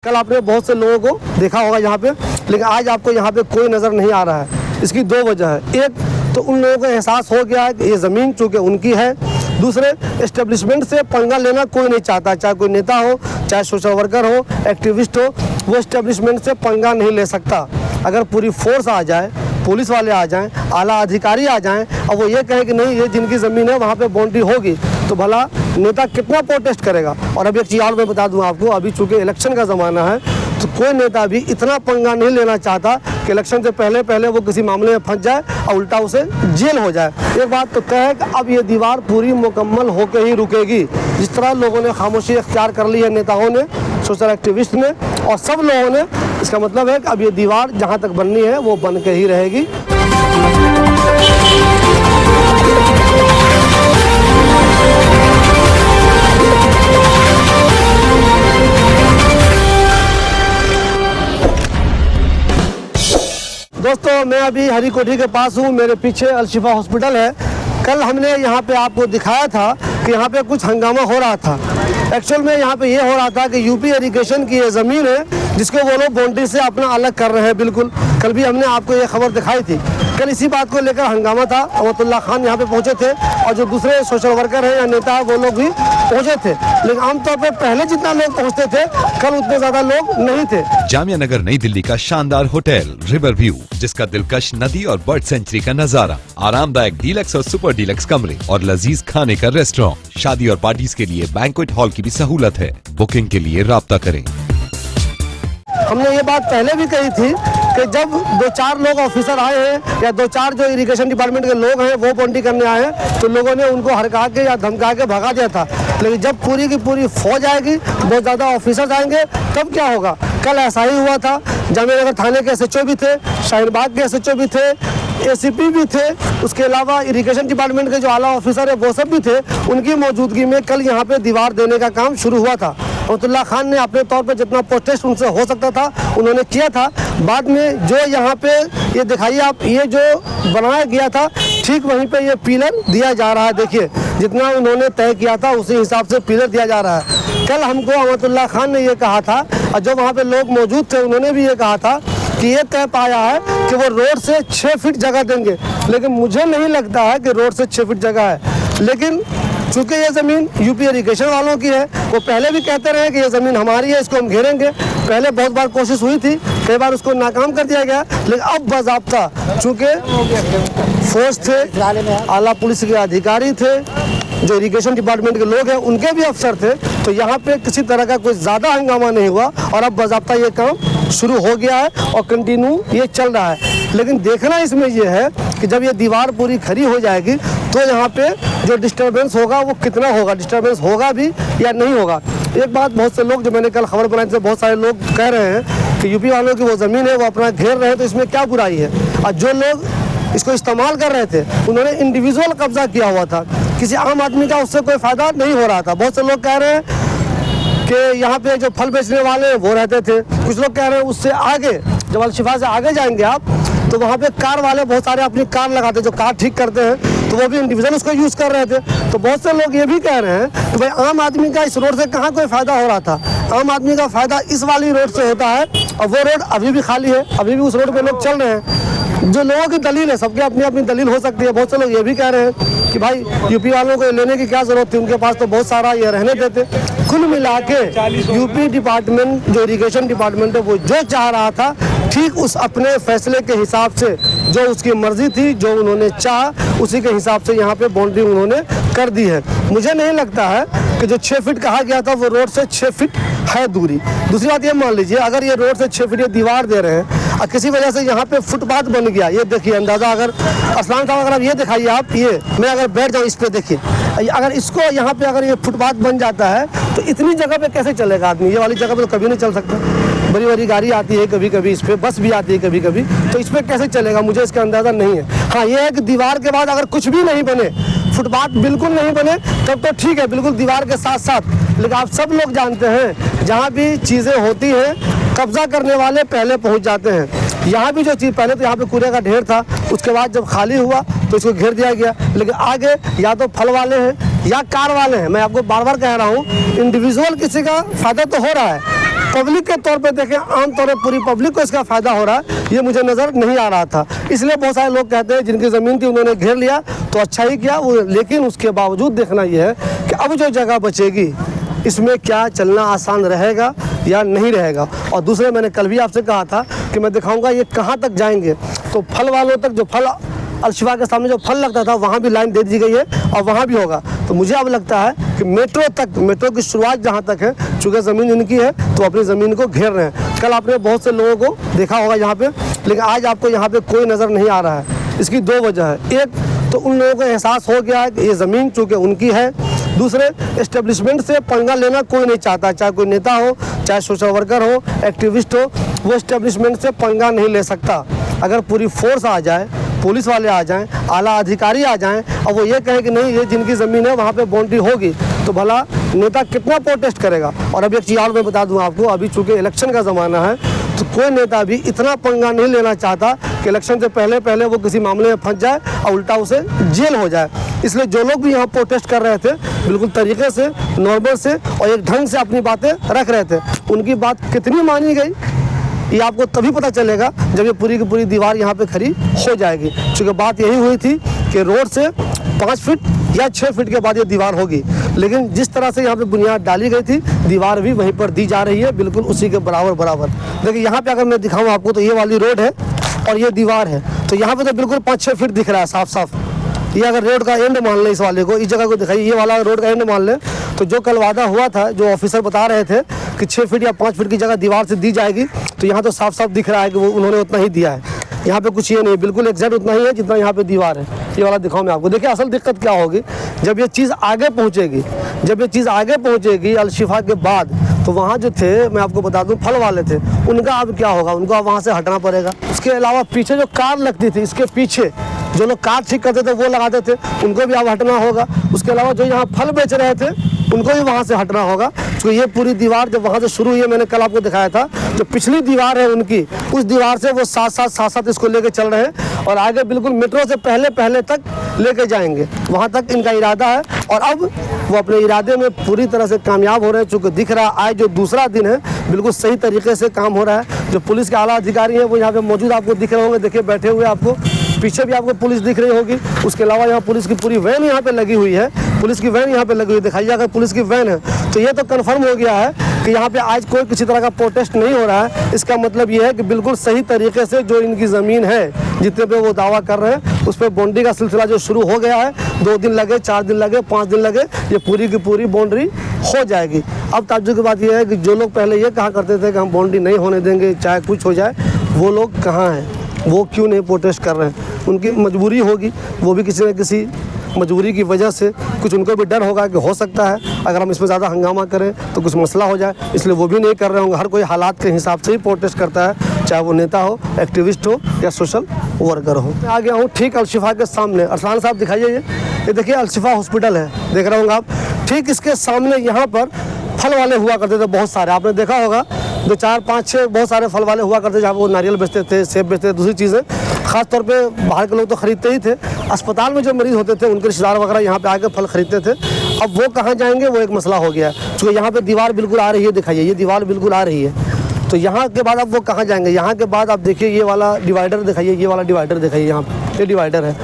कल आपने बहुत से लोगों को देखा होगा यहाँ पे, लेकिन आज आपको यहाँ पे कोई नज़र नहीं आ रहा है। इसकी दो वजह है। एक तो उन लोगों को एहसास हो गया है कि ये ज़मीन चूँकि उनकी है। दूसरे, एस्टेब्लिशमेंट से पंगा लेना कोई नहीं चाहता, चाहे कोई नेता हो, चाहे सोशल वर्कर हो, एक्टिविस्ट हो, वो एस्टेब्लिशमेंट से पंगा नहीं ले सकता। अगर पूरी फोर्स आ जाए, पुलिस वाले आ जाएं, आला अधिकारी आ जाएं और वो ये कहे कि नहीं ये जिनकी ज़मीन है वहाँ पे बाउंड्री होगी, तो भला नेता कितना प्रोटेस्ट करेगा। और अभी एक चीज़ और मैं बता दूँ आपको, अभी चूँकि इलेक्शन का ज़माना है तो कोई नेता भी इतना पंगा नहीं लेना चाहता कि इलेक्शन से पहले वो किसी मामले में फंस जाए और उल्टा उसे जेल हो जाए। एक बात तो तय है कि अब ये दीवार पूरी मुकम्मल होकर ही रुकेगी। जिस तरह लोगों ने खामोशी इख्तियार कर ली है, नेताओं ने, सोशल एक्टिविस्ट ने और सब लोगों ने, इसका मतलब है कि अब ये दीवार जहाँ तक बननी है वो बन के ही रहेगी। दोस्तों, मैं अभी हरी कोठी के पास हूँ। मेरे पीछे अल-शिफा हॉस्पिटल है। कल हमने यहाँ पे आपको दिखाया था कि यहाँ पे कुछ हंगामा हो रहा था। एक्चुअल में यहाँ पे ये हो रहा था कि यूपी इरिगेशन की ये ज़मीन है जिसको वो लोग बाउंड्री से अपना अलग कर रहे हैं। बिल्कुल कल भी हमने आपको ये खबर दिखाई थी। कल इसी बात को लेकर हंगामा था। अमतुल्ला खान यहाँ पे पहुँचे थे और जो दूसरे सोशल वर्कर हैं या नेता हैं वो लोग भी पहुँचे थे, लेकिन आमतौर पर पहले जितना लोग पहुँचते थे कल उतने ज़्यादा लोग नहीं थे। जामिया नगर नई दिल्ली का शानदार होटल रिवर व्यू, जिसका दिलकश नदी और बर्ड सेंचुरी का नजारा, आरामदायक डीलक्स और सुपर डीलक्स कमरे और लजीज खाने का रेस्टोरेंट, शादी और पार्टीज के लिए बैंक्वेट हॉल की भी सहूलत है। बुकिंग के लिए राब्ता करें। हमने ये बात पहले भी कही थी कि जब 2-4 लोग ऑफिसर आए हैं या 2-4 जो इरिगेशन डिपार्टमेंट के लोग हैं वो बाउंड्री करने आए हैं तो लोगों ने उनको हड़का के या धमका के भगा दिया था। लेकिन जब पूरी की पूरी फौज आएगी, बहुत ज़्यादा ऑफिसर आएंगे, तब क्या होगा। कल ऐसा ही हुआ था। जामिया नगर थाने के SHO भी थे, शाहीन बाग के SHO भी थे, ACP भी थे, उसके अलावा इरिगेशन डिपार्टमेंट के जो आला ऑफिसर है वो सब भी थे। उनकी मौजूदगी में कल यहाँ पे दीवार देने का काम शुरू हुआ था। अमतुल्ला खान ने अपने तौर पे जितना प्रोटेस्ट उनसे हो सकता था उन्होंने किया था। बाद में जो यहाँ पे ये दिखाइए आप, ये जो बनाया गया था ठीक वहीं पे ये पिलर दिया जा रहा है। देखिए जितना उन्होंने तय किया था उसी हिसाब से पिलर दिया जा रहा है। कल हमको अमतुल्ला खान ने ये कहा था और जो वहाँ पे लोग मौजूद थे उन्होंने भी ये कहा था कि ये तय पाया है कि वो रोड से 6 फीट जगह देंगे, लेकिन मुझे नहीं लगता है कि रोड से 6 फीट जगह है। लेकिन चूँकि ये ज़मीन यूपी इरिगेशन वालों की है, वो पहले भी कहते रहे कि ये ज़मीन हमारी है, इसको हम घेरेंगे। पहले बहुत बार कोशिश हुई थी, कई बार उसको नाकाम कर दिया गया, लेकिन अब बाज़ाब्ता चूँकि फोर्स थे, आला पुलिस के अधिकारी थे, जो इरिगेशन डिपार्टमेंट के लोग हैं उनके भी अफसर थे, तो यहाँ पे किसी तरह का कोई ज़्यादा हंगामा नहीं हुआ और अब बाज़ाब्ता ये काम शुरू हो गया है और कंटिन्यू ये चल रहा है। लेकिन देखना इसमें ये है कि जब ये दीवार पूरी खड़ी हो जाएगी तो यहाँ पे जो डिस्टर्बेंस होगा वो कितना होगा, डिस्टर्बेंस होगा भी या नहीं होगा। एक बात बहुत से लोग, जो मैंने कल खबर बनाई थी, बहुत सारे लोग कह रहे हैं कि यूपी वालों की वो ज़मीन है वो अपना घेर रहे हैं तो इसमें क्या बुराई है। और जो लोग इसको इस्तेमाल कर रहे थे उन्होंने इंडिविजुअल कब्जा किया हुआ था, किसी आम आदमी का उससे कोई फ़ायदा नहीं हो रहा था। बहुत से लोग कह रहे हैं कि यहाँ पे जो फल बेचने वाले हैं वो रहते थे, कुछ लोग कह रहे हैं उससे आगे, जब अल-शिफा से आगे जाएंगे आप तो वहाँ पे कार वाले बहुत सारे अपनी कार लगाते, जो कार ठीक करते हैं, तो वो भी इंडिविजुअल उसको यूज़ कर रहे थे। तो बहुत से लोग ये भी कह रहे हैं कि भाई आम आदमी का इस रोड से कहाँ कोई फ़ायदा हो रहा था। आम आदमी का फ़ायदा इस वाली रोड से होता है और वो रोड अभी भी खाली है, अभी भी उस रोड पर लोग चल रहे हैं। जो लोगों की दलील है, सबकी अपनी अपनी दलील हो सकती है। बहुत से लोग ये भी कह रहे हैं कि भाई यूपी वालों को लेने की क्या ज़रूरत थी, उनके पास तो बहुत सारा ये रहने देते। कुल मिला के यूपी डिपार्टमेंट, जो इरिगेशन डिपार्टमेंट है, वो जो चाह रहा था ठीक उस अपने फैसले के हिसाब से, जो उसकी मर्जी थी, जो उन्होंने चाहा उसी के हिसाब से यहाँ पे बाउंड्री उन्होंने कर दी है। मुझे नहीं लगता है कि जो 6 फीट कहा गया था वो रोड से 6 फीट है दूरी। दूसरी बात ये मान लीजिए, अगर ये रोड से 6 फीट ये दीवार दे रहे हैं और किसी वजह से यहाँ पे फुटपाथ बन गया, ये देखिए अंदाज़ा, अगर असलान साहब अगर आप ये दिखाइए, आप ये, मैं अगर बैठ जाऊँ इस पर, देखिए अगर इसको यहाँ पे अगर ये फुटपाथ बन जाता है तो इतनी जगह पे कैसे चलेगा आदमी। ये वाली जगह पे तो कभी नहीं चल सकता। बड़ी बड़ी गाड़ी आती है कभी कभी, इस पर बस भी आती है कभी कभी, तो इस पर कैसे चलेगा मुझे इसका अंदाज़ा नहीं है। हाँ ये है कि दीवार के बाद अगर कुछ भी नहीं बने, फुटपाथ बिल्कुल नहीं बने, तब तो ठीक है, बिल्कुल दीवार के साथ साथ। लेकिन आप सब लोग जानते हैं जहाँ भी चीज़ें होती हैं कब्जा करने वाले पहले पहुँच जाते हैं। यहाँ भी जो चीज़, पहले तो यहाँ पे कूड़े का ढेर था, उसके बाद जब खाली हुआ तो इसको घेर दिया गया। लेकिन आगे या तो फल वाले हैं या कार वाले हैं, मैं आपको बार बार कह रहा हूँ, इंडिविजुअल किसी का फ़ायदा तो हो रहा है पब्लिक के तौर पे देखें, आमतौर पर पूरी पब्लिक को इसका फ़ायदा हो रहा है, ये मुझे नज़र नहीं आ रहा था। इसलिए बहुत सारे लोग कहते हैं जिनकी ज़मीन थी उन्होंने घेर लिया तो अच्छा ही किया वो, लेकिन उसके बावजूद देखना ये है कि अब जो जगह बचेगी इसमें क्या चलना आसान रहेगा या नहीं रहेगा। और दूसरे, मैंने कल भी आपसे कहा था कि मैं दिखाऊंगा ये कहाँ तक जाएंगे, तो फल वालों तक, जो फल अलशिफा के सामने जो फल लगता था वहाँ भी लाइन दे दी गई है और वहाँ भी होगा। तो मुझे अब लगता है कि मेट्रो तक, मेट्रो की शुरुआत जहाँ तक है, चूँकि ज़मीन इनकी है तो अपनी ज़मीन को घेर रहे हैं। कल आपने बहुत से लोगों को देखा होगा यहाँ पे, लेकिन आज आपको यहाँ पे कोई नज़र नहीं आ रहा है। इसकी दो वजह है, एक तो उन लोगों को एहसास हो गया है कि ये ज़मीन चूँकि उनकी है, दूसरे एस्टेब्लिशमेंट से पंगा लेना कोई नहीं चाहता, चाहे कोई नेता हो, चाहे सोशल वर्कर हो, एक्टिविस्ट हो, वो एस्टेब्लिशमेंट से पंगा नहीं ले सकता। अगर पूरी फोर्स आ जाए, पुलिस वाले आ जाएं, आला अधिकारी आ जाएं और वो ये कहें कि नहीं ये जिनकी ज़मीन है वहाँ पे बाउंड्री होगी, तो भला नेता कितना प्रोटेस्ट करेगा। और अब एक चीज़ और मैं बता दूँ आपको, अभी चूँकि इलेक्शन का ज़माना है तो कोई नेता भी इतना पंगा नहीं लेना चाहता कि इलेक्शन से पहले पहले वो किसी मामले में फंस जाए और उल्टा उसे जेल हो जाए। इसलिए जो लोग भी यहाँ प्रोटेस्ट कर रहे थे बिल्कुल तरीके से, नॉर्मल से और एक ढंग से अपनी बातें रख रहे थे, उनकी बात कितनी मानी गई ये आपको तभी पता चलेगा जब ये पूरी की पूरी दीवार यहाँ पे खड़ी हो जाएगी। क्योंकि बात यही हुई थी कि रोड से 5 फीट या 6 फीट के बाद ये दीवार होगी, लेकिन जिस तरह से यहाँ पे बुनियाद डाली गई थी दीवार भी वहीं पर दी जा रही है, बिल्कुल उसी के बराबर। देखिए यहाँ पे अगर मैं दिखाऊँ आपको तो ये वाली रोड है और ये दीवार है, तो यहाँ पे तो बिल्कुल 5-6 फीट दिख रहा है साफ साफ। ये अगर रोड का एंड मान लें, इस वाले को, इस जगह को दिखाइए, ये वाला रोड का एंड मान लें, तो जो कल वादा हुआ था, जो ऑफिसर बता रहे थे कि 6 फीट या 5 फीट की जगह दीवार से दी जाएगी, तो यहाँ तो साफ साफ दिख रहा है कि वो उन्होंने उतना ही दिया है। यहाँ पे कुछ ये नहीं, बिल्कुल एग्जैक्ट उतना ही है जितना यहाँ पे दीवार है। ये वाला दिखाऊँ मैं आपको। देखिए असल दिक्कत क्या होगी, जब ये चीज़ आगे पहुँचेगी, जब ये चीज़ आगे पहुँचेगी अलशिफा के बाद, तो वहाँ जो थे, मैं आपको बता दूँ, फल वाले थे, उनका अब क्या होगा, उनको अब वहाँ से हटना पड़ेगा। उसके अलावा पीछे जो कार लगती थी, इसके पीछे जो लोग कार ठीक करते थे वो लगाते थे, उनको भी अब हटना होगा। उसके अलावा जो यहाँ फल बेच रहे थे उनको भी वहाँ से हटना होगा। तो ये पूरी दीवार जब वहाँ से शुरू हुई है, मैंने कल आपको दिखाया था, जो पिछली दीवार है उनकी, उस दीवार से वो साथ इसको लेके चल रहे हैं और आगे बिल्कुल मेट्रो से पहले तक लेके जाएंगे, वहाँ तक इनका इरादा है। और अब वो अपने इरादे में पूरी तरह से कामयाब हो रहे हैं, चूँकि दिख रहा है आज जो दूसरा दिन है बिल्कुल सही तरीके से काम हो रहा है। जो पुलिस के आला अधिकारी हैं वो यहाँ पे मौजूद आपको दिख रहे होंगे, देखिए बैठे हुए, आपको पीछे भी आपको पुलिस दिख रही होगी। उसके अलावा यहाँ पुलिस की पूरी वैन यहाँ पे लगी हुई है, पुलिस की वैन यहाँ पे लगी हुई, दिखाइए अगर पुलिस की वैन है तो ये तो कंफर्म हो गया है कि यहाँ पे आज कोई किसी तरह का प्रोटेस्ट नहीं हो रहा है। इसका मतलब ये है कि बिल्कुल सही तरीके से जो इनकी ज़मीन है, जितने पे वो दावा कर रहे हैं, उस पर बाउंड्री का सिलसिला जो शुरू हो गया है, 2 दिन लगे, 4 दिन लगे, 5 दिन लगे, ये पूरी की पूरी बाउंड्री हो जाएगी। अब ताज्जुब की बात यह है कि जो लोग पहले ये कहा करते थे कि हम बाउंड्री नहीं होने देंगे चाहे कुछ हो जाए, वो लोग कहाँ हैं, वो क्यों नहीं प्रोटेस्ट कर रहे हैं? उनकी मजबूरी होगी, वो भी किसी न किसी मजबूरी की वजह से, कुछ उनको भी डर होगा कि हो सकता है अगर हम इसमें ज़्यादा हंगामा करें तो कुछ मसला हो जाए, इसलिए वो भी नहीं कर रहे होंगे। हर कोई हालात के हिसाब से ही प्रोटेस्ट करता है, चाहे वो नेता हो, एक्टिविस्ट हो या सोशल वर्कर हो। मैं आ गया हूँ ठीक अलशिफा के सामने। अरसलान साहब दिखाइए, ये देखिए अलशिफा हॉस्पिटल है, देख रहे होंगे आप। ठीक इसके सामने यहाँ पर फल वाले हुआ करते थे बहुत सारे, आपने देखा होगा 2, 4, 5, 6 बहुत सारे फल वाले हुआ करते, जहाँ वो नारियल बेचते थे, सेब बेचते थे, दूसरी चीज़ें। ख़ास तौर पे बाहर के लोग तो ख़रीदते ही थे, अस्पताल में जो मरीज़ होते थे उनके रिश्तेदार वगैरह यहाँ पे आके फल ख़रीदते थे। अब वो कहाँ जाएंगे, वो एक मसला हो गया है। क्योंकि यहाँ पे दीवार बिल्कुल आ रही है, दिखाइए ये दीवार बिल्कुल आ रही है, तो यहाँ के बाद अब वो कहाँ जाएंगे? यहाँ के बाद आप देखिए ये वाला डिवाइडर दिखाइए, ये वाला डिवाइडर दिखाइए, यहाँ पे ये डिवाइडर है।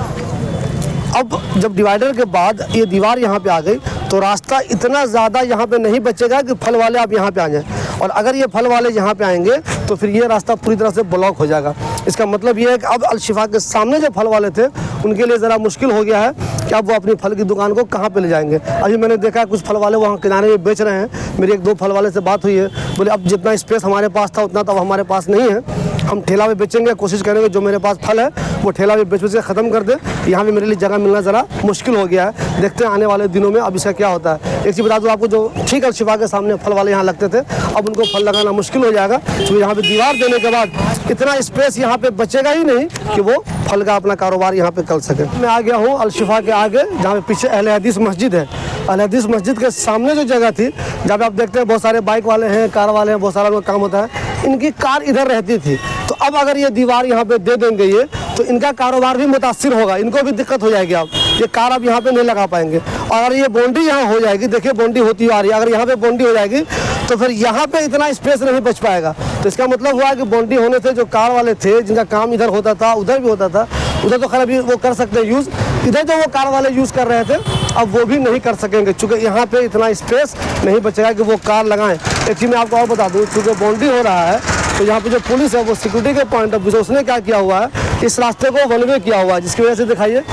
अब जब डिवाइडर के बाद ये दीवार यहाँ पे आ गई तो रास्ता इतना ज़्यादा यहाँ पे नहीं बचेगा कि फल वाले आप यहाँ पे आ जाएँ, और अगर ये फल वाले यहाँ पे आएंगे तो फिर ये रास्ता पूरी तरह से ब्लॉक हो जाएगा। इसका मतलब ये है कि अब अलशिफा के सामने जो फल वाले थे उनके लिए ज़रा मुश्किल हो गया है कि अब वो अपनी फल की दुकान को कहाँ पे ले जाएंगे। अभी मैंने देखा कुछ फल वाले वहाँ किनारे में बेच रहे हैं, मेरी 1-2 फल वाले से बात हुई है, बोले अब जितना स्पेस हमारे पास था उतना तो अब हमारे पास नहीं है, हम ठेला में बेचेंगे, कोशिश करेंगे जो मेरे पास फल है वो ठेला में बेच के ख़त्म कर दे, यहाँ भी मेरे लिए जगह मिलना ज़रा मुश्किल हो गया है। देखते हैं आने वाले दिनों में अब इसका क्या होता है। एक चीज़ बता दूँ आपको, जो ठीक अलशिफा के सामने फल वाले यहाँ लगते थे, अब उनको फल लगाना मुश्किल हो जाएगा, क्योंकि यहाँ पे दीवार देने के बाद इतना स्पेस यहाँ पे बचेगा ही नहीं कि वो फल का अपना कारोबार यहाँ पे कर सके। मैं आ गया हूँ अलशिफा के आगे, जहाँ पे पीछे अहले हदीस मस्जिद है। अहले हदीस मस्जिद के सामने जो जगह थी, जहाँ पे आप देखते हैं बहुत सारे बाइक वाले हैं, कार वाले हैं, बहुत सारा उनका काम होता है, इनकी कार इधर रहती थी, तो अब अगर ये दीवार यहाँ पे दे देंगे ये, तो इनका कारोबार भी मुतासिर होगा, इनको भी दिक्कत हो जाएगी। आप ये कार अब यहाँ पे नहीं लगा पाएंगे। और अगर ये बाउंड्री यहाँ हो जाएगी, देखिए बाउंड्री होती आ रही है, अगर यहाँ पे बाउंड्री हो जाएगी तो फिर यहाँ पे इतना स्पेस नहीं बच पाएगा। तो इसका मतलब हुआ कि बाउंड्री होने से जो कार वाले थे जिनका काम इधर होता था उधर भी होता था, उधर तो खैर अभी वो कर सकते हैं यूज़, इधर जो वो कार वाले यूज़ कर रहे थे अब वो भी नहीं कर सकेंगे, चूँकि यहाँ पे इतना स्पेस नहीं बचेगा कि वो कार लगाएं। एक चीज़ मैं आपको और बता दूँ, चूँकि बाउंड्री हो रहा है तो यहाँ पे जो पुलिस है वो सिक्योरिटी के पॉइंट ऑफ व्यू से उसने क्या किया हुआ है, इस रास्ते को वन वे किया हुआ है, जिसकी वजह से दिखाइए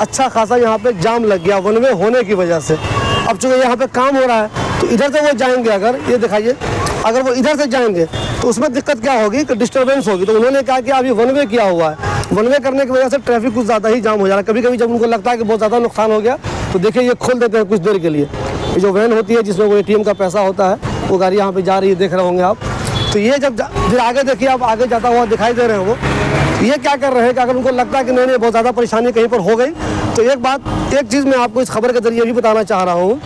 अच्छा खासा यहाँ पे जाम लग गया वन वे होने की वजह से। अब चूँकि यहाँ पे काम हो रहा है तो इधर से वो जाएंगे, अगर ये दिखाइए अगर वो इधर से जाएंगे तो उसमें दिक्कत क्या होगी कि डिस्टर्बेंस होगी। तो उन्होंने कहा कि अभी वन वे किया हुआ है, वन वे करने की वजह से ट्रैफिक कुछ ज़्यादा ही जाम हो जा रहा है। कभी कभी जब उनको लगता है कि बहुत ज़्यादा नुकसान हो गया तो देखिए ये खोल देते हैं कुछ देर के लिए। ये जो वैन होती है जिसमें वो ATM का पैसा होता है वो गाड़ी यहाँ पे जा रही है, देख रहे होंगे आप। तो ये जब फिर आगे देखिए आप आगे जाता हुआ दिखाई दे रहे हैं वो, ये क्या कर रहे हैं कि अगर उनको लगता है कि नहीं बहुत ज़्यादा परेशानी कहीं पर हो गई तो एक चीज़ मैं आपको इस खबर के जरिए भी बताना चाह रहा हूँ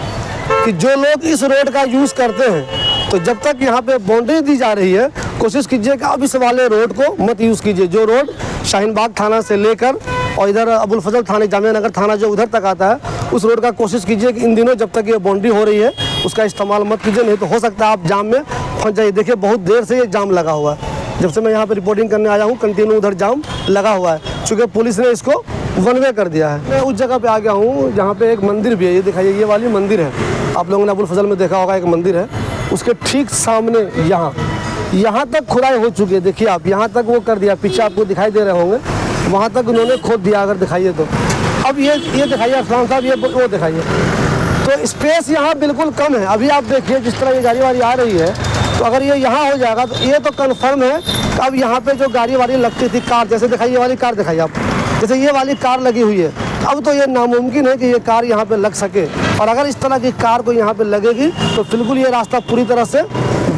कि जो लोग इस रोड का यूज़ करते हैं तो जब तक यहाँ पे बाउंड्री दी जा रही है कोशिश कीजिए कि अब इस वाले रोड को मत यूज़ कीजिए। जो रोड शाहीन बाग थाना से लेकर और इधर अबुल फजल थाने जामिया नगर थाना जो उधर तक आता है उस रोड का कोशिश कीजिए कि इन दिनों जब तक ये बाउंड्री हो रही है उसका इस्तेमाल मत कीजिए, नहीं तो हो सकता है आप जाम में फंस जाइए। देखिए बहुत देर से ये जाम लगा हुआ है, जब से मैं यहाँ पे रिपोर्टिंग करने आया हूँ कंटिन्यू उधर जाम लगा हुआ है, चूँकि पुलिस ने इसको वन वे कर दिया है। मैं उस जगह पे आ गया हूँ जहाँ पे एक मंदिर भी है, ये दिखाइए ये वाली मंदिर है, आप लोगों ने अबुल फजल में देखा होगा एक मंदिर है, उसके ठीक सामने यहाँ तक खुदाई हो चुकी है। देखिए आप यहाँ तक वो कर दिया, पीछे आपको दिखाई दे रहे होंगे वहाँ तक उन्होंने खोद दिया, अगर दिखाइए तो। अब ये दिखाइए अफसान साहब, ये वो दिखाइए, तो स्पेस यहाँ बिल्कुल कम है। अभी आप देखिए जिस तरह ये गाड़ी वाड़ी आ रही है तो अगर ये यहाँ हो जाएगा तो ये तो कन्फर्म है कि अब यहाँ पे जो गाड़ी वाड़ी लगती थी कार, जैसे दिखाइए वाली कार दिखाइए आप, जैसे ये वाली कार लगी हुई है, अब तो ये नामुमकिन है कि ये कार यहाँ पे लग सके। और अगर इस तरह की कार को यहाँ पे लगेगी तो बिल्कुल ये रास्ता पूरी तरह से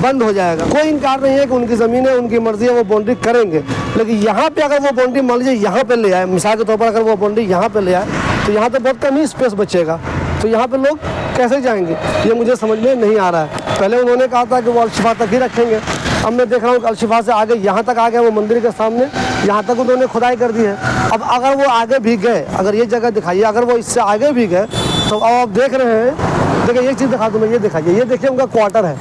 बंद हो जाएगा। कोई इनकार नहीं है कि उनकी ज़मीन है, उनकी मर्जी है, वो बाउंड्री करेंगे, लेकिन यहाँ पे अगर वो बाउंड्री मान लीजिए यहाँ पे ले आए, मिसाल के तौर पर अगर वो बाउंड्री यहाँ पे ले आए तो यहाँ पे बहुत कम ही स्पेस बचेगा, तो यहाँ पे लोग कैसे जाएंगे ये मुझे समझ में नहीं आ रहा है। पहले उन्होंने कहा था कि वो अलशिफा तक ही रखेंगे, अब मैं देख रहा हूँ कि अलशिफा से आगे यहाँ तक आ गए, वो मंदिर के सामने यहाँ तक उन्होंने खुदाई कर दी है। अब अगर वो आगे भी गए, अगर ये जगह दिखाइए, अगर वो इससे आगे भी गए तो अब आप देख रहे हैं, देखिए एक चीज़ दिखा दूँ मैं, ये दिखाइए, ये देखिए उनका क्वार्टर है,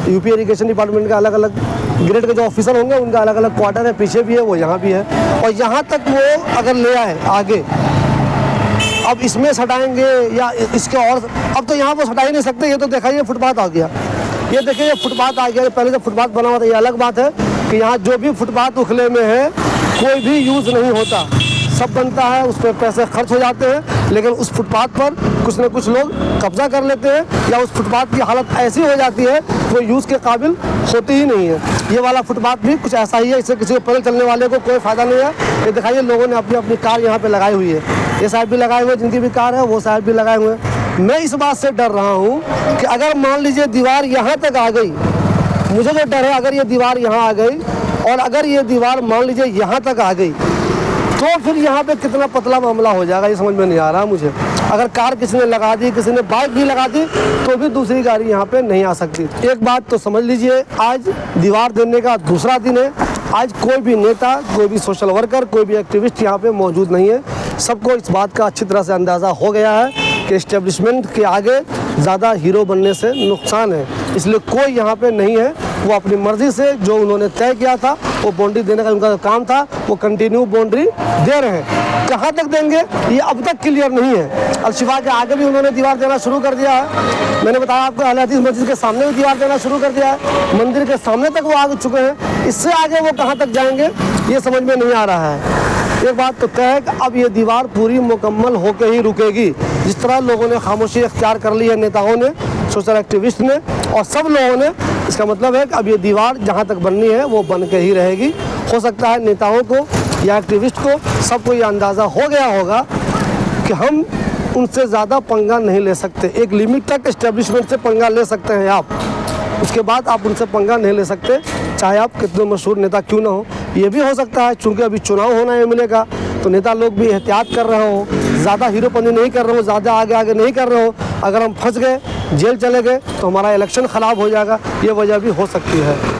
यूपी इरिगेशन डिपार्टमेंट का अलग अलग ग्रेड के जो ऑफिसर होंगे उनका अलग अलग क्वार्टर है, पीछे भी है वो यहाँ भी है, और यहाँ तक वो अगर ले आए आगे, अब इसमें हटाएंगे या इसके और, अब तो यहाँ पर हटा ही नहीं सकते। ये तो देखा ये फुटपाथ आ गया, ये देखिए ये फुटपाथ आ गया, पहले जब फुटपाथ बना हुआ था, ये अलग बात है कि यहाँ जो भी फुटपाथ उखले में है कोई भी यूज़ नहीं होता, सब बनता है, उस पर पैसे खर्च हो जाते हैं, लेकिन उस फुटपाथ पर कुछ न कुछ लोग कब्जा कर लेते हैं या उस फुटपाथ की हालत ऐसी हो जाती है वो यूज़ के काबिल होती ही नहीं है। ये वाला फुटपाथ भी कुछ ऐसा ही है, इससे किसी को पैदल चलने वाले को कोई फ़ायदा नहीं है। ये दिखाइए लोगों ने अपनी अपनी कार यहाँ पे लगाई हुई है, ये साहब भी लगाए हुए जिनकी भी कार है, वो साहब भी लगाए हुए हैं। मैं इस बात से डर रहा हूँ कि अगर मान लीजिए दीवार यहाँ तक आ गई, मुझे जो डर है अगर ये दीवार यहाँ आ गई और अगर ये दीवार मान लीजिए यहाँ तक आ गई तो फिर यहाँ पे कितना पतला मामला हो जाएगा ये समझ में नहीं आ रहा मुझे। अगर कार किसी ने लगा दी, किसी ने बाइक भी लगा दी तो भी दूसरी गाड़ी यहाँ पे नहीं आ सकती। एक बात तो समझ लीजिए, आज दीवार देने का दूसरा दिन है, आज कोई भी नेता, कोई भी सोशल वर्कर, कोई भी एक्टिविस्ट यहाँ पे मौजूद नहीं है। सबको इस बात का अच्छी तरह से अंदाज़ा हो गया है कि एस्टेब्लिशमेंट के आगे ज़्यादा हीरो बनने से नुकसान है, इसलिए कोई यहाँ पे नहीं है। वो अपनी मर्ज़ी से जो उन्होंने तय किया था वो बाउंड्री देने का उनका काम था, वो कंटिन्यू बाउंड्री दे रहे हैं। कहाँ तक देंगे ये अब तक क्लियर नहीं है। अलशिफा के आगे भी उन्होंने दीवार देना शुरू कर दिया है, मैंने बताया आपको, अहले हदीस मस्जिद के सामने भी दीवार देना शुरू कर दिया है, मंदिर के सामने तक वो आ चुके हैं, इससे आगे वो कहाँ तक जाएंगे ये समझ में नहीं आ रहा है। एक बात तो तय है कि अब ये दीवार पूरी मुकम्मल होकर ही रुकेगी। जिस तरह लोगों ने खामोशी इख्तियार कर ली है, नेताओं ने, सोशल एक्टिविस्ट ने और सब लोगों ने, इसका मतलब है कि अब ये दीवार जहाँ तक बननी है वो बन के ही रहेगी। हो सकता है नेताओं को या एक्टिविस्ट को सबको ये अंदाज़ा हो गया होगा कि हम उनसे ज़्यादा पंगा नहीं ले सकते। एक लिमिट तक एस्टेब्लिशमेंट से पंगा ले सकते हैं आप, उसके बाद आप उनसे पंगा नहीं ले सकते, चाहे आप कितने मशहूर नेता क्यों ना हो। ये भी हो सकता है चूँकि अभी चुनाव होना है मिलेगा तो नेता लोग भी एहतियात कर रहे हो, ज़्यादा हीरोपनी नहीं कर रहे हो, ज़्यादा आगे आगे नहीं कर रहे हो। अगर हम फंस गए, जेल चले गए तो हमारा इलेक्शन ख़राब हो जाएगा, ये वजह भी हो सकती है।